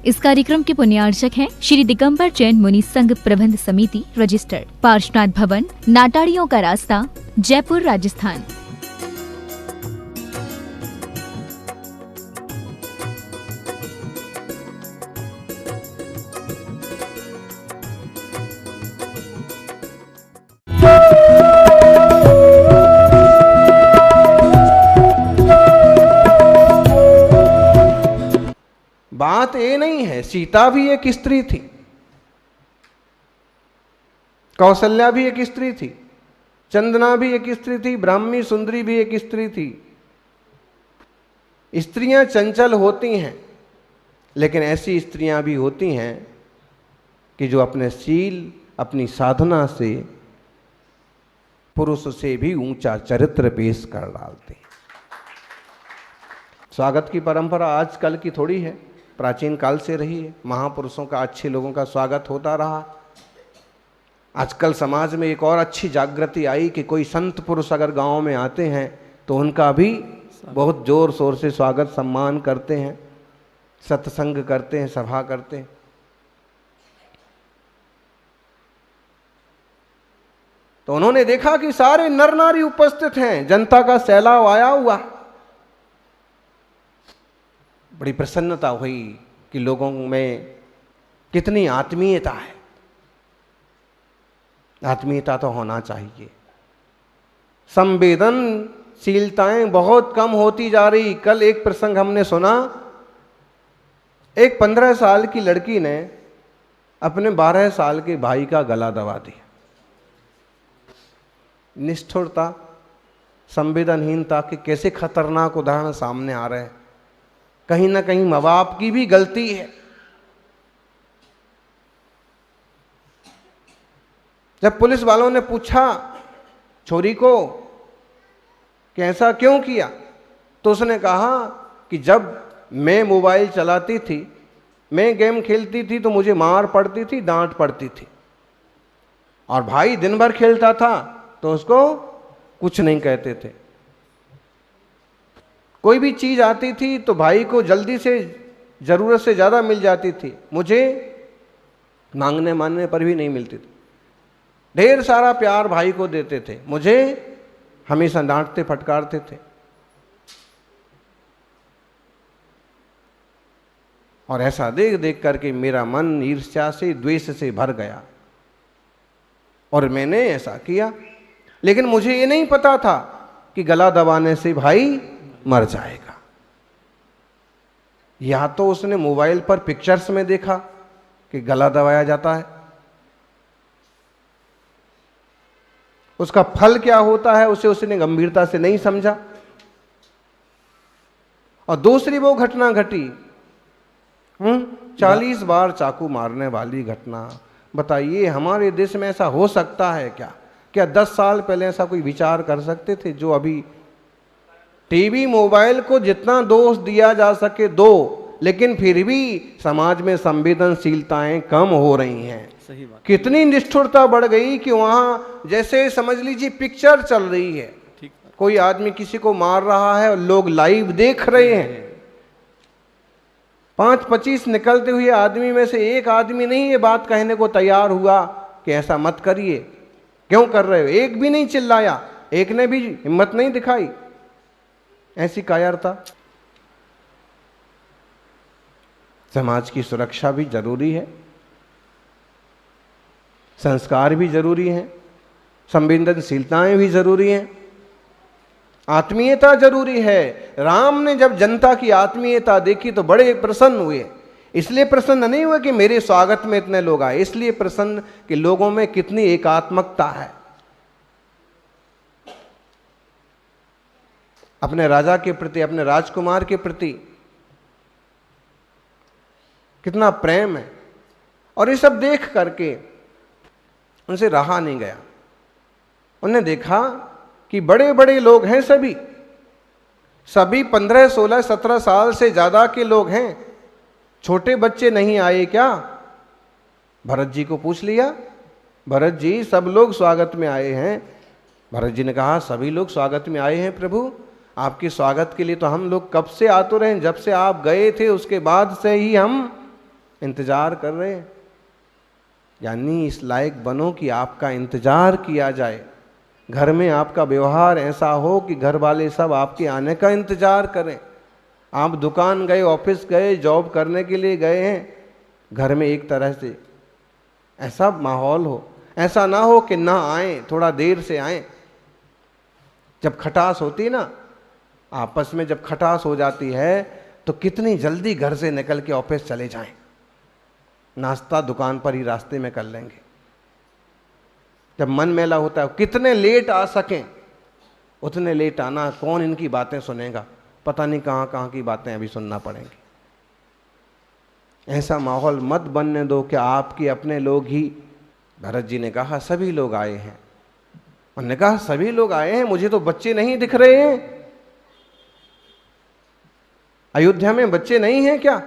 इस कार्यक्रम के पुण्यार्चक हैं श्री दिगंबर जैन मुनि संघ प्रबंध समिति रजिस्टर्ड, पार्श्वनाथ भवन, नाटाड़ियों का रास्ता, जयपुर, राजस्थान। बात ये नहीं है, सीता भी एक स्त्री थी, कौशल्या भी एक स्त्री थी, चंदना भी एक स्त्री थी, ब्राह्मी सुंदरी भी एक स्त्री थी। स्त्रियां चंचल होती हैं, लेकिन ऐसी स्त्रियां भी होती हैं कि जो अपने शील, अपनी साधना से पुरुष से भी ऊंचा चरित्र पेश कर डालती हैं। स्वागत की परंपरा आजकल की थोड़ी है, प्राचीन काल से रही है। महापुरुषों का, अच्छे लोगों का स्वागत होता रहा। आजकल समाज में एक और अच्छी जागृति आई कि कोई संत पुरुष अगर गांव में आते हैं तो उनका भी बहुत जोर शोर से स्वागत सम्मान करते हैं, सत्संग करते हैं, सभा करते हैं। तो उन्होंने देखा कि सारे नर नारी उपस्थित हैं, जनता का सैलाब आया हुआ। बड़ी प्रसन्नता हुई कि लोगों में कितनी आत्मीयता है। आत्मीयता तो होना चाहिए। संवेदनशीलताएं बहुत कम होती जा रही। कल एक प्रसंग हमने सुना, एक 15 साल की लड़की ने अपने 12 साल के भाई का गला दबा दिया। निष्ठुरता, संवेदनहीनता के कैसे खतरनाक उदाहरण सामने आ रहे हैं। कहीं ना कहीं माँ बाप की भी गलती है। जब पुलिस वालों ने पूछा छोरी को कि ऐसा क्यों किया, तो उसने कहा कि जब मैं मोबाइल चलाती थी, मैं गेम खेलती थी तो मुझे मार पड़ती थी, डांट पड़ती थी, और भाई दिन भर खेलता था तो उसको कुछ नहीं कहते थे। कोई भी चीज आती थी तो भाई को जल्दी से, जरूरत से ज्यादा मिल जाती थी, मुझे मांगने मानने पर भी नहीं मिलती थी। ढेर सारा प्यार भाई को देते थे, मुझे हमेशा डांटते फटकारते थे। और ऐसा देख देख करके मेरा मन ईर्ष्या से, द्वेष से भर गया और मैंने ऐसा किया। लेकिन मुझे ये नहीं पता था कि गला दबाने से भाई मर जाएगा। या तो उसने मोबाइल पर पिक्चर्स में देखा कि गला दबाया जाता है, उसका फल क्या होता है उसे उसने गंभीरता से नहीं समझा। और दूसरी वो घटना घटी, 40 बार चाकू मारने वाली घटना। बताइए हमारे देश में ऐसा हो सकता है क्या? क्या 10 साल पहले ऐसा कोई विचार कर सकते थे? जो अभी टीवी मोबाइल को जितना दोष दिया जा सके दो, लेकिन फिर भी समाज में संवेदनशीलताएं कम हो रही हैं। सही बात। कितनी निष्ठुरता बढ़ गई कि वहां जैसे समझ लीजिए पिक्चर चल रही है, ठीक। कोई आदमी किसी को मार रहा है और लोग लाइव देख रहे हैं। 5-25 निकलते हुए आदमी में से एक आदमी नहीं ये बात कहने को तैयार हुआ कि ऐसा मत करिए, क्यों कर रहे हो। एक भी नहीं चिल्लाया, एक ने भी हिम्मत नहीं दिखाई। ऐसी कायरता। समाज की सुरक्षा भी जरूरी है, संस्कार भी जरूरी है, संवेदनशीलताएं भी जरूरी हैं, आत्मीयता जरूरी है। राम ने जब जनता की आत्मीयता देखी तो बड़े प्रसन्न हुए। इसलिए प्रसन्न नहीं हुए कि मेरे स्वागत में इतने लोग आए, इसलिए प्रसन्न कि लोगों में कितनी एकात्मकता है। अपने राजा के प्रति, अपने राजकुमार के प्रति कितना प्रेम है। और ये सब देख करके उनसे रहा नहीं गया। उन्हें देखा कि बड़े बड़े लोग हैं, सभी 15, 16, 17 साल से ज्यादा के लोग हैं। छोटे बच्चे नहीं आए क्या? भरत जी को पूछ लिया, भरत जी सब लोग स्वागत में आए हैं। भरत जी ने कहा सभी लोग स्वागत में आए हैं प्रभु, आपके स्वागत के लिए तो हम लोग कब से आतुर हैं। जब से आप गए थे उसके बाद से ही हम इंतजार कर रहे हैं। यानी इस लायक बनो कि आपका इंतजार किया जाए, घर में आपका व्यवहार ऐसा हो कि घर वाले सब आपके आने का इंतजार करें। आप दुकान गए, ऑफिस गए, जॉब करने के लिए गए हैं, घर में एक तरह से ऐसा माहौल हो, ऐसा ना हो कि ना आए, थोड़ा देर से आए। जब खटास होती ना आपस में, जब खटास हो जाती है तो कितनी जल्दी घर से निकल के ऑफिस चले जाएं, नाश्ता दुकान पर ही रास्ते में कर लेंगे। जब मन मेला होता है कितने लेट आ सकें उतने लेट आना, कौन इनकी बातें सुनेगा, पता नहीं कहाँ कहाँ की बातें अभी सुनना पड़ेंगी। ऐसा माहौल मत बनने दो कि आपके अपने लोग ही। भरत जी ने कहा सभी लोग आए हैं। उन्होंने कहा सभी लोग आए हैं, मुझे तो बच्चे नहीं दिख रहे हैं। अयोध्या में बच्चे नहीं हैं क्या?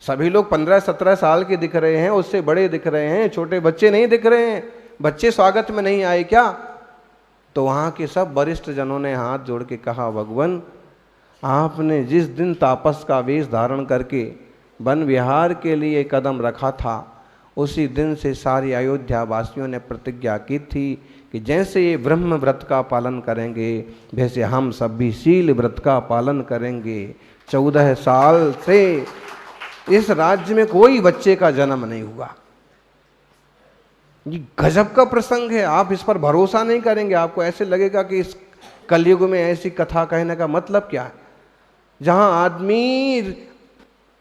सभी लोग 15-17 साल के दिख रहे हैं, उससे बड़े दिख रहे हैं, छोटे बच्चे नहीं दिख रहे हैं। बच्चे स्वागत में नहीं आए क्या? तो वहां के सब वरिष्ठ जनों ने हाथ जोड़ के कहा भगवान, आपने जिस दिन तापस का वेश धारण करके वन विहार के लिए कदम रखा था, उसी दिन से सारी अयोध्या वासियों ने प्रतिज्ञा की थी कि जैसे ये ब्रह्म व्रत का पालन करेंगे वैसे हम सब भी शील व्रत का पालन करेंगे। 14 साल से इस राज्य में कोई बच्चे का जन्म नहीं हुआ। ये गजब का प्रसंग है। आप इस पर भरोसा नहीं करेंगे, आपको ऐसे लगेगा कि इस कलयुग में ऐसी कथा कहने का मतलब क्या है, जहां आदमी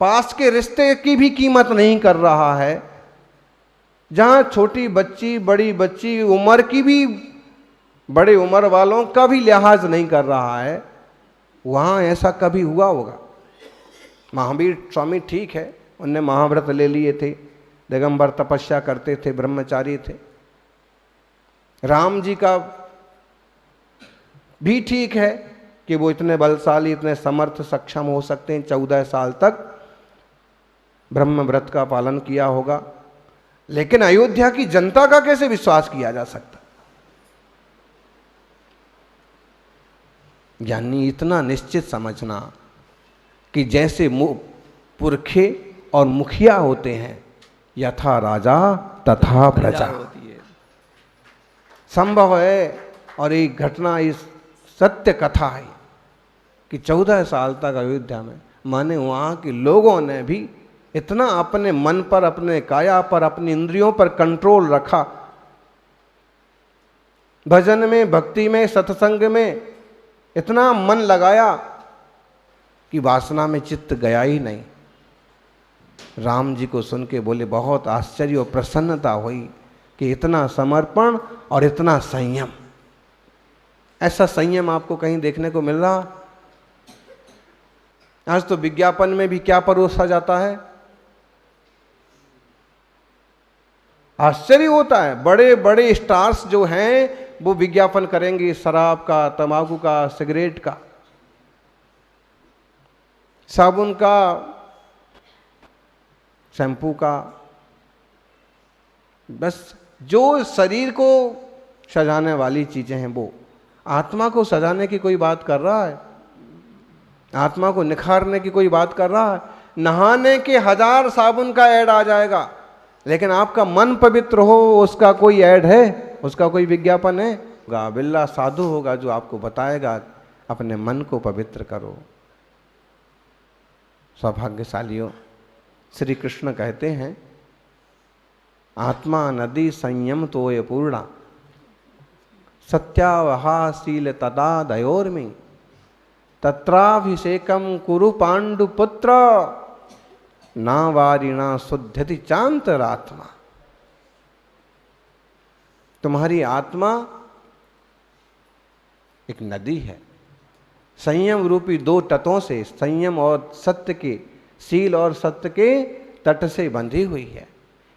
पास के रिश्ते की भी कीमत नहीं कर रहा है, जहां छोटी बच्ची बड़ी बच्ची उम्र की भी, बड़े उम्र वालों का भी लिहाज नहीं कर रहा है, वहां ऐसा कभी हुआ होगा? महावीर स्वामी ठीक है, उनने महाव्रत ले लिए थे, दिगंबर तपस्या करते थे, ब्रह्मचारी थे। राम जी का भी ठीक है कि वो इतने बलशाली, इतने समर्थ, सक्षम हो सकते हैं, 14 साल तक ब्रह्म व्रत का पालन किया होगा। लेकिन अयोध्या की जनता का कैसे विश्वास किया जा सकता? यानी इतना निश्चित समझना कि जैसे पुरखे और मुखिया होते हैं, यथा राजा तथा प्रजा संभव है। और एक घटना, इस सत्य कथा है कि 14 साल तक अयोध्या में, माने वहां के लोगों ने भी इतना अपने मन पर, अपने काया पर, अपनी इंद्रियों पर कंट्रोल रखा, भजन में, भक्ति में, सत्संग में इतना मन लगाया कि वासना में चित्त गया ही नहीं। राम जी को सुन के बोले, बहुत आश्चर्य और प्रसन्नता हुई कि इतना समर्पण और इतना संयम। ऐसा संयम आपको कहीं देखने को मिल रहा? आज तो विज्ञापन में भी क्या परोसा जाता है, आश्चर्य होता है। बड़े बड़े स्टार्स जो हैं वो विज्ञापन करेंगे शराब का, तंबाकू का, सिगरेट का, साबुन का, शैम्पू का, बस जो शरीर को सजाने वाली चीजें हैं वो। आत्मा को सजाने की कोई बात कर रहा है? आत्मा को निखारने की कोई बात कर रहा है? नहाने के 1000 साबुन का ऐड आ जाएगा, लेकिन आपका मन पवित्र हो उसका कोई ऐड है, उसका कोई विज्ञापन है? बिल्ला साधु होगा जो आपको बताएगा अपने मन को पवित्र करो। सौभाग्यशालियों, श्री कृष्ण कहते हैं, आत्मा नदी संयम तोय पूर्णा, सत्यावहाशील तदा दयोर्मि, तत्राभिषेकम कुरु पांडुपुत्र, ना वारिणा शुद्धति चांतरात्मा। तुम्हारी आत्मा एक नदी है, संयम रूपी 2 तटों से, संयम और सत्य के, शील और सत्य के तट से बंधी हुई है।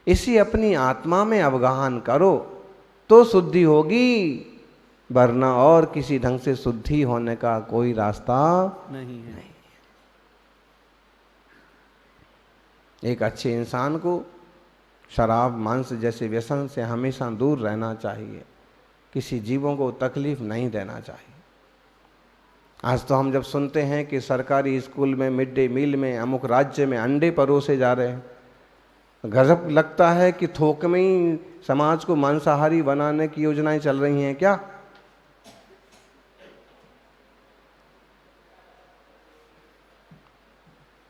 इसी अपनी आत्मा में अवगाहन करो तो शुद्धि होगी, वरना और किसी ढंग से शुद्धि होने का कोई रास्ता नहीं है। एक अच्छे इंसान को शराब, मांस जैसे व्यसन से हमेशा दूर रहना चाहिए, किसी जीवों को तकलीफ नहीं देना चाहिए। आज तो हम जब सुनते हैं कि सरकारी स्कूल में मिड डे मील में अमुक राज्य में अंडे परोसे जा रहे हैं, गजब लगता है कि थोक में ही समाज को मांसाहारी बनाने की योजनाएं चल रही हैं क्या।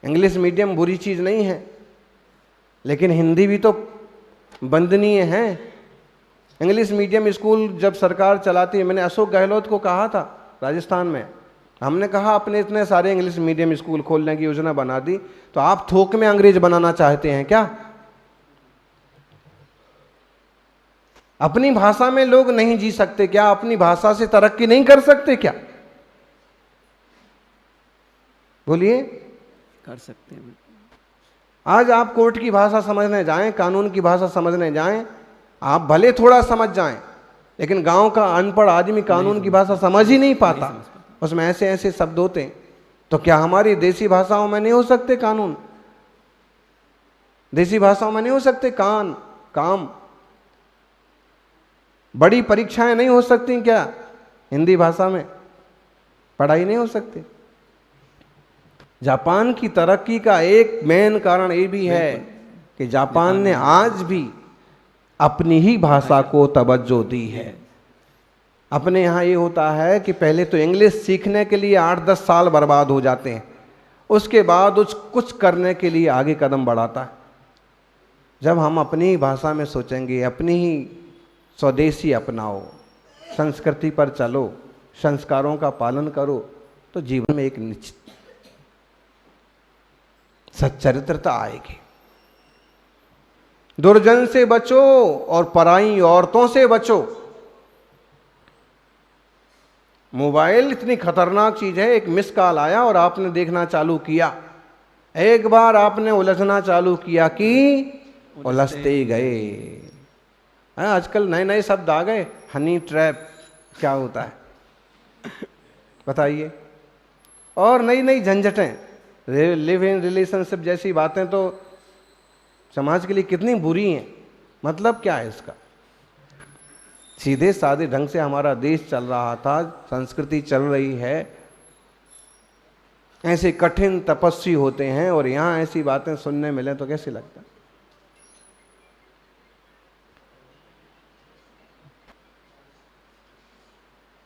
इंग्लिश मीडियम बुरी चीज नहीं है, लेकिन हिंदी भी तो वंदनीय है। इंग्लिश मीडियम स्कूल जब सरकार चलाती है, मैंने अशोक गहलोत को कहा था राजस्थान में, हमने कहा अपने इतने सारे इंग्लिश मीडियम स्कूल खोलने की योजना बना दी, तो आप थोक में अंग्रेज बनाना चाहते हैं क्या? अपनी भाषा में लोग नहीं जी सकते क्या? अपनी भाषा से तरक्की नहीं कर सकते क्या? बोलिए। कर सकते हैं। आज आप कोर्ट की भाषा समझने जाएं, कानून की भाषा समझने जाएं, आप भले थोड़ा समझ जाएं, लेकिन गांव का अनपढ़ आदमी कानून की भाषा समझ ही नहीं पाता। उसमें ऐसे ऐसे शब्द होते हैं। तो क्या हमारी देसी भाषाओं में नहीं हो सकते कानून? देसी भाषाओं में नहीं हो सकते काम? बड़ी परीक्षाएं नहीं हो सकती क्या हिंदी भाषा में? पढ़ाई नहीं हो सकती? जापान की तरक्की का एक मेन कारण ये भी है कि जापान ने आज भी अपनी ही भाषा को तवज्जो दी है। अपने यहाँ ये होता है कि पहले तो इंग्लिश सीखने के लिए 8-10 साल बर्बाद हो जाते हैं, उसके बाद कुछ करने के लिए आगे कदम बढ़ाता है। जब हम अपनी ही भाषा में सोचेंगे, अपनी ही स्वदेशी अपनाओ, संस्कृति पर चलो, संस्कारों का पालन करो, तो जीवन में एक निश्चित सच्चरित्रता आएगी। दुर्जन से बचो और पराई औरतों से बचो। मोबाइल इतनी खतरनाक चीज है, एक मिस कॉल आया और आपने देखना चालू किया, एक बार आपने उलझना चालू किया कि उलझते ही गए। आजकल नए नए शब्द आ गए, हनी ट्रैप क्या होता है बताइए, और नई नई झंझटें, लिव इन रिलेशनशिप जैसी बातें तो समाज के लिए कितनी बुरी हैं। मतलब क्या है इसका? सीधे साधे ढंग से हमारा देश चल रहा था, संस्कृति चल रही है, ऐसे कठिन तपस्वी होते हैं और यहां ऐसी बातें सुनने मिले तो कैसे लगता?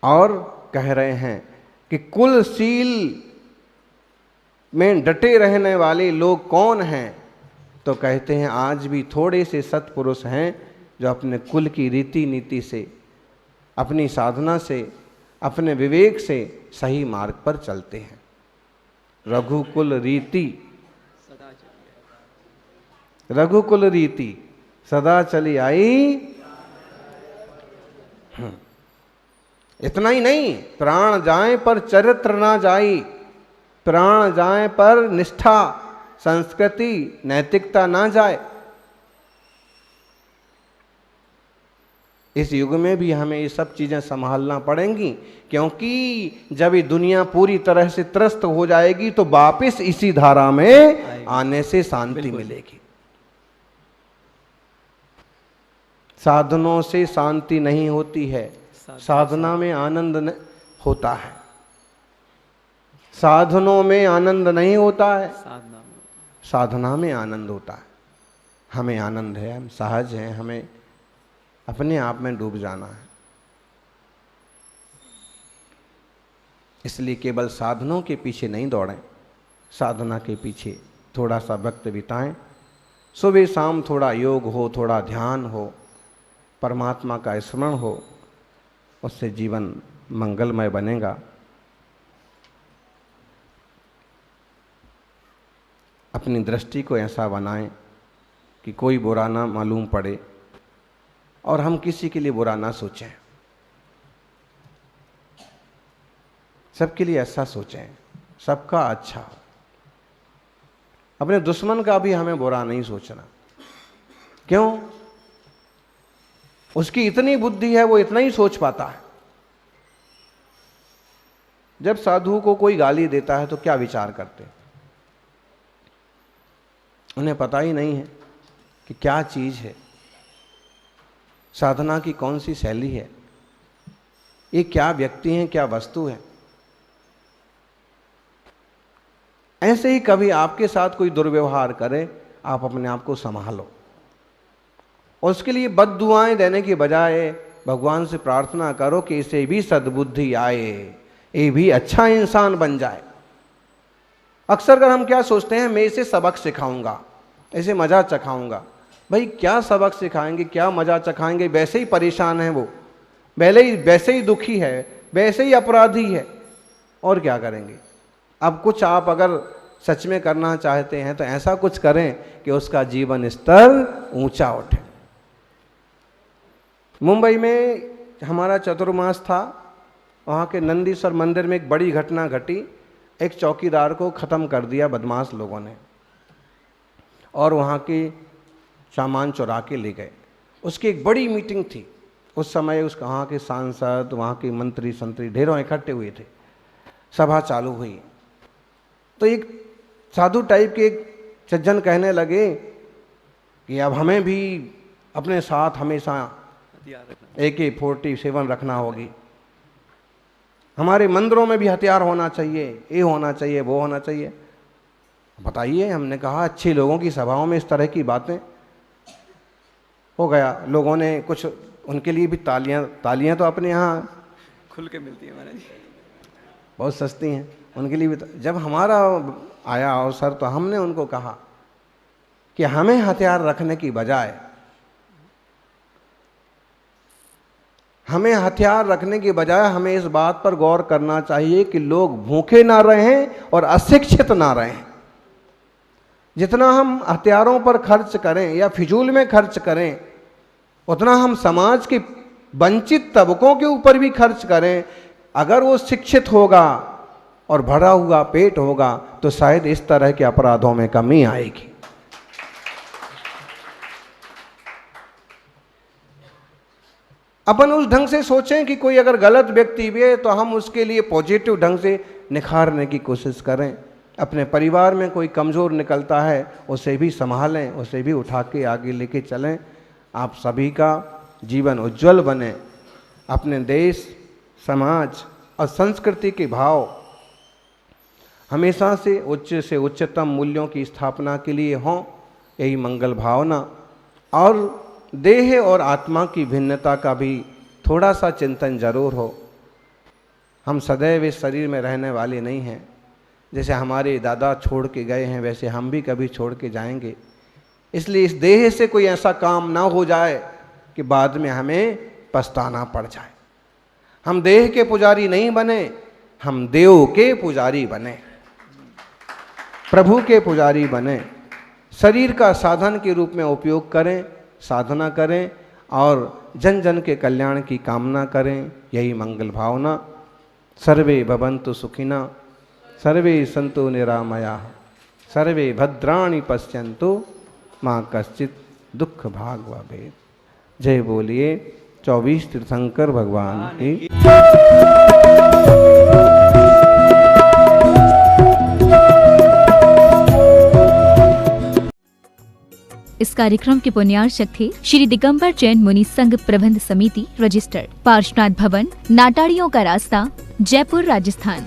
और कह रहे हैं कि कुलशील में डटे रहने वाले लोग कौन हैं? तो कहते हैं आज भी थोड़े से सत्पुरुष हैं जो अपने कुल की रीति नीति से, अपनी साधना से, अपने विवेक से सही मार्ग पर चलते हैं। रघुकुल रीति सदा चली आई। इतना ही नहीं, प्राण जाए पर चरित्र ना जाई, प्राण जाए पर निष्ठा, संस्कृति, नैतिकता ना जाए। इस युग में भी हमें ये सब चीजें संभालना पड़ेंगी, क्योंकि जब ये दुनिया पूरी तरह से त्रस्त हो जाएगी तो वापस इसी धारा में आने से शांति मिलेगी। साधनों से शांति नहीं होती है, साधना में आनंद होता है। साधनों में आनंद नहीं होता है, साधना में आनंद होता है। हमें आनंद है, हम सहज हैं, हमें अपने आप में डूब जाना है। इसलिए केवल साधनों के पीछे नहीं दौड़ें, साधना के पीछे थोड़ा सा वक्त बिताएं। सुबह शाम थोड़ा योग हो, थोड़ा ध्यान हो, परमात्मा का स्मरण हो, उससे जीवन मंगलमय बनेगा। अपनी दृष्टि को ऐसा बनाएं कि कोई बुरा ना मालूम पड़े और हम किसी के लिए बुरा ना सोचें। सबके लिए ऐसा सोचें, सबका अच्छा हो। अपने दुश्मन का भी हमें बुरा नहीं सोचना। क्यों? उसकी इतनी बुद्धि है, वो इतना ही सोच पाता है। जब साधु को कोई गाली देता है तो क्या विचार करते? उन्हें पता ही नहीं है कि क्या चीज है, साधना की कौन सी शैली है, ये क्या व्यक्ति हैं, क्या वस्तु है। ऐसे ही कभी आपके साथ कोई दुर्व्यवहार करे, आप अपने आप को संभालो। और उसके लिए बद्दुआएं देने की बजाय भगवान से प्रार्थना करो कि इसे भी सद्बुद्धि आए, ये भी अच्छा इंसान बन जाए। अक्सर कर हम क्या सोचते हैं, मैं इसे सबक सिखाऊंगा, इसे मजा चखाऊंगा। भाई क्या सबक सिखाएंगे, क्या मजा चखाएंगे? वैसे ही परेशान है वो, वैसे ही दुखी है, वैसे ही अपराधी है, और क्या करेंगे? अब कुछ आप अगर सच में करना चाहते हैं तो ऐसा कुछ करें कि उसका जीवन स्तर ऊंचा उठे। मुंबई में हमारा चतुर्मास था, वहाँ के नंदीश्वर मंदिर में एक बड़ी घटना घटी। एक चौकीदार को ख़त्म कर दिया बदमाश लोगों ने, और वहाँ की सामान चुरा के ले गए। उसकी एक बड़ी मीटिंग थी उस समय, वहाँ के सांसद, वहाँ के मंत्री संतरी ढेरों इकट्ठे हुए थे। सभा चालू हुई तो एक साधु टाइप के एक सज्जन कहने लगे कि अब हमें भी अपने साथ हमेशा AK-47 रखना होगी, हमारे मंदिरों में भी हथियार होना चाहिए, ये होना चाहिए, वो होना चाहिए। बताइए, हमने कहा अच्छे लोगों की सभाओं में इस तरह की बातें हो गया। लोगों ने कुछ, उनके लिए भी तालियां तो अपने यहाँ खुल के मिलती है महाराज, बहुत सस्ती हैं, उनके लिए भी। जब हमारा आया अवसर तो हमने उनको कहा कि हमें हथियार रखने की बजाय, हमें इस बात पर गौर करना चाहिए कि लोग भूखे ना रहें और अशिक्षित ना रहें। जितना हम हथियारों पर खर्च करें या फिजूल में खर्च करें, उतना हम समाज के वंचित तबकों के ऊपर भी खर्च करें। अगर वो शिक्षित होगा और भरा हुआ पेट होगा तो शायद इस तरह के अपराधों में कमी आएगी। अपन उस ढंग से सोचें कि कोई अगर गलत व्यक्ति भी है तो हम उसके लिए पॉजिटिव ढंग से निखारने की कोशिश करें। अपने परिवार में कोई कमज़ोर निकलता है, उसे भी संभालें, उसे भी उठा के आगे लेके चलें। आप सभी का जीवन उज्जवल बने। अपने देश, समाज और संस्कृति के भाव हमेशा से उच्चतम मूल्यों की स्थापना के लिए हों, यही मंगल भावना। और देह और आत्मा की भिन्नता का भी थोड़ा सा चिंतन जरूर हो। हम सदैव इस शरीर में रहने वाले नहीं हैं। जैसे हमारे दादा छोड़ के गए हैं, वैसे हम भी कभी छोड़ के जाएंगे। इसलिए इस देह से कोई ऐसा काम ना हो जाए कि बाद में हमें पछताना पड़ जाए। हम देह के पुजारी नहीं बने, हम देव के पुजारी बने, प्रभु के पुजारी बने। शरीर का साधन के रूप में उपयोग करें, साधना करें और जन जन के कल्याण की कामना करें, यही मंगल भावना। सर्वे भवन्तु सुखिनः, सर्वे सन्तु निरामयाः, सर्वे भद्राणि पश्यन्तु माँ कश्चित् दुख भाग भवेत्। जय बोलिए 24 तीर्थंकर भगवान की। इस कार्यक्रम के पुण्यार्चक थे श्री दिगंबर जैन मुनि संघ प्रबंध समिति रजिस्टर्ड, पार्श्वनाथ भवन, नाटाड़ियों का रास्ता, जयपुर, राजस्थान।